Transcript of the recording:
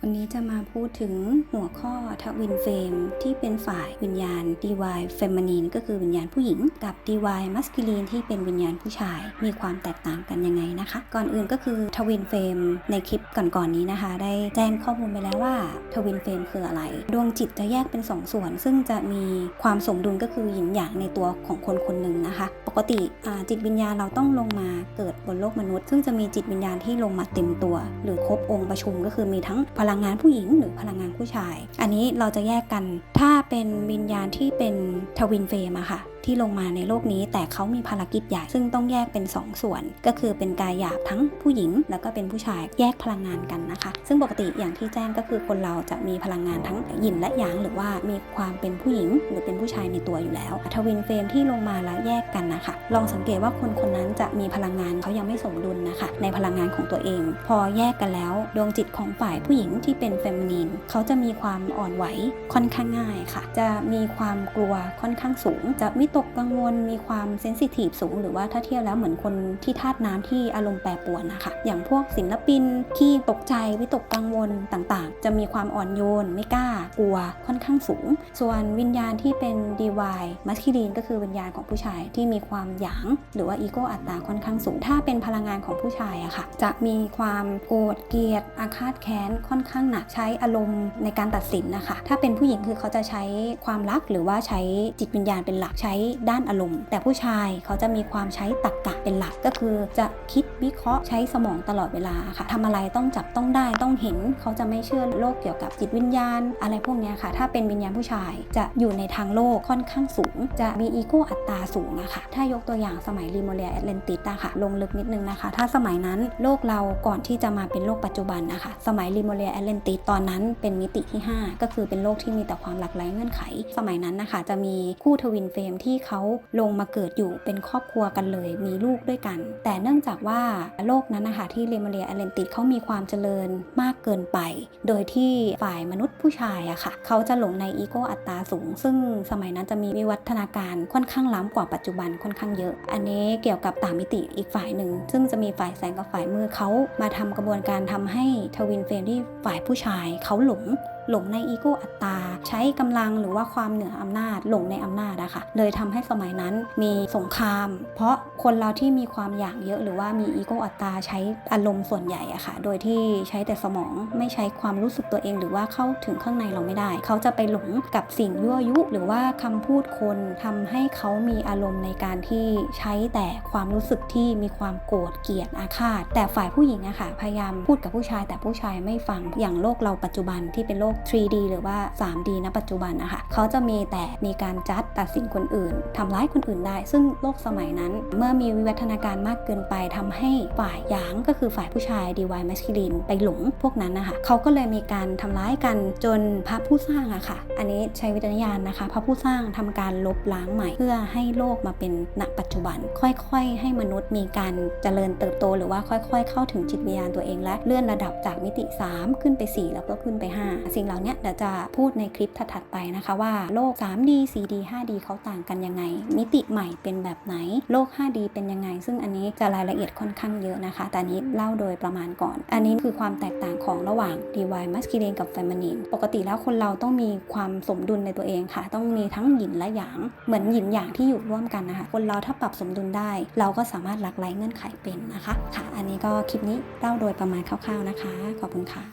วันนี้จะมาพูดถึงหัวข้อทวินเฟรมที่เป็นฝ่ายวิญญาณ Divine Feminine ก็คือวิญญาณผู้หญิงกับ Divine Masculine ที่เป็นวิญญาณผู้ชายมีความแตกต่างกันยังไงนะคะก่อนอื่นก็คือทวินเฟรมในคลิปก่อนนี้นะคะได้แจ้งข้อมูลไปแล้วว่าทวินเฟรมคืออะไรดวงจิตจะแยกเป็น2 ส่วนซึ่งจะมีความสมดุลก็คือหยินหยางในตัวของคนคนหนึ่งนะคะปกติจิตวิญญาณเราต้องลงมาเกิดบนโลกมนุษย์ซึ่งจะมีจิตวิญญาณที่ลงมาเต็มตัวหรือครบองค์ประชุมก็คือมีทั้งพลังงานผู้หญิงหรือพลังงานผู้ชายอันนี้เราจะแยกกันถ้าเป็นวิญญาณที่เป็นทวินเฟรมอะค่ะที่ลงมาในโลกนี้แต่เขามีภารกิจใหญ่ซึ่งต้องแยกเป็น2 ส่วนก็คือเป็นกายหยาบทั้งผู้หญิงแล้วก็เป็นผู้ชายแยกพลังงานกันนะคะซึ่งปกติอย่างที่แจ้งก็คือคนเราจะมีพลังงานทั้งหยินและหยางหรือว่ามีความเป็นผู้หญิงหรือเป็นผู้ชายในตัวอยู่แล้วทวินเฟรมที่ลงมาแล้วแยกกันนะคะลองสังเกตว่าคนคนนั้นจะมีพลังงานเขายังไม่สมดุลนะคะในพลังงานของตัวเองพอแยกกันแล้วดวงจิตของฝ่ายผู้หญิงที่เป็นเฟมินีนเขาจะมีความอ่อนไหวค่อนข้างง่ายค่ะจะมีความกลัวค่อนข้างสูงจะวิตกกังวลมีความเซนซิทีฟสูงหรือว่าถ้าเทียบแล้วเหมือนคนที่ธาตุน้ำที่อารมณ์แปรปรวนนะคะอย่างพวกศิลปินที่ตกใจวิตกกังวลต่างๆจะมีความอ่อนโยนไม่กล้ากลัวค่อนข้างสูงส่วนวิญญาณที่เป็นดีวายมัสคิลีนก็คือวิญญาณของผู้ชายที่มีความหยางหรือว่าอีโก้อัตตาค่อนข้างสูงถ้าเป็นพลังงานของผู้ชายอะค่ะจะมีความโกรธเกลียดอาฆาตแค้นค่อนข้างหนักใช้อารมณ์ในการตัดสินนะคะถ้าเป็นผู้หญิงคือเขาจะใช้ความรักหรือว่าใช้จิตวิญญาณเป็นหลักใช้ด้านอารมณ์แต่ผู้ชายเขาจะมีความใช้ตรรกะเป็นหลักก็คือจะคิดวิเคราะห์ใช้สมองตลอดเวลาค่ะทำอะไรต้องจับต้องได้ต้องเห็นเขาจะไม่เชื่อโลกเกี่ยวกับจิตวิญญาณอะไรพวกนี้ค่ะถ้าเป็นวิญญาณผู้ชายจะอยู่ในทางโลกค่อนข้างสูงจะมีอีโก้อัตตาสูงอะค่ะถ้ายกตัวอย่างสมัยลีโมเรียแอตแลนติสอะค่ะลงลึกนิดนึงนะคะถ้าสมัยนั้นโลกเราก่อนที่จะมาเป็นโลกปัจจุบันนะคะสมัยลีโมเรียแอตแลนติสตอนนั้นเป็นมิติที่5ก็คือเป็นโลกที่มีแต่ความหลากหลายเงื่อนไขสมัยนั้นนะคะจะมีคู่ทวินเฟรมที่เขาลงมาเกิดอยู่เป็นครอบครัวกันเลยมีลูกด้วยกันแต่เนื่องจากว่าโลกนั้นนะคะที่ลีโมเรียแอตแลนติสเขามีความเจริญมากเกินไปโดยที่ฝ่ายมนุษย์ผู้ชายอะค่ะเขาจะหลงในอีโก้อัตตาสูงซึ่งสมัยนั้นจะมีวิวัฒนาการค่อนข้างล้ำกว่าปัจจุบันค่อนข้างเยอะอันนี้เกี่ยวกับต่างมิติอีกฝ่ายหนึ่งซึ่งจะมีฝ่ายแสงกับฝ่ายมืดเขามาทำกระบวนการทำให้ทวินเฟรมที่ฝ่ายผู้ชายเขาหลงในอีโก้อัตตาใช้กำลังหรือว่าความเหนืออำนาจหลงในอำนาจอะค่ะเลยทำให้สมัยนั้นมีสงครามเพราะคนเราที่มีความอยากเยอะหรือว่ามีอีโก้อัตตาใช้อารมณ์ส่วนใหญ่อะค่ะโดยที่ใช้แต่สมองไม่ใช้ความรู้สึกตัวเองหรือว่าเข้าถึงข้างในเราไม่ได้เขาจะไปหลงกับสิ่งยั่วยุหรือว่าคำพูดคนทำให้เขามีอารมณ์ในการที่ใช้แต่ความรู้สึกที่มีความโกรธเกลียดอาฆาตแต่ฝ่ายผู้หญิงอะค่ะพยายามพูดกับผู้ชายแต่ผู้ชายไม่ฟังอย่างโลกเราปัจจุบันที่เป็นโลก 3D หรือว่า 3D ณ ปัจจุบันนะคะเขาจะมีแต่มีการจัดตัดสินคนอื่นทำร้ายคนอื่นได้ซึ่งโลกสมัยนั้นเมื่อมีวิวัฒนาการมากเกินไปทำให้ฝ่ายหยางก็คือฝ่ายผู้ชาย Divine Masculine ไปหลงพวกนั้นนะคะเขาก็เลยมีการทำร้ายกันจนพระผู้สร้างอะค่ะอันนี้ใช้วิจารณญาณนะคะพระผู้สร้างทำการลบล้างใหม่เพื่อให้โลกมาเป็นณปัจจุบันค่อยๆให้มนุษย์มีการเจริญเติบโตหรือว่าค่อยๆเข้าถึงจิตวิญญาณตัวเองและเลื่อนระดับจากมิติ3ขึ้นไป4แล้วก็ขึ้นไป5สิ่งเหล่านี้เดี๋ยวจะพูดในคลิปถัดๆไปนะคะว่าโลก 3D 4D 5D เขาต่างกันยังไงมิติใหม่เป็นแบบไหนโลก 5D เป็นยังไงซึ่งอันนี้จะรายละเอียดค่อนข้างเยอะนะคะแต่นี้เล่าโดยประมาณก่อนอันนี้คือความแตกต่างของระหว่าง Divine Masculine กับ Feminine ปกติแล้วคนเราต้องมีความสมดุลในตัวเองค่ะต้องมีทั้งหยินและหยางเหมือนหยินหยางที่อยู่ร่วมกันนะคะคนเราถ้าปรับสมดุลได้เราก็สามารถหลากหลายเงื่อนไขเป็นนะคะค่ะอันนี้ก็คลิปนี้เล่าโดยประมาณคร่าวๆนะคะขอบคุณค่ะ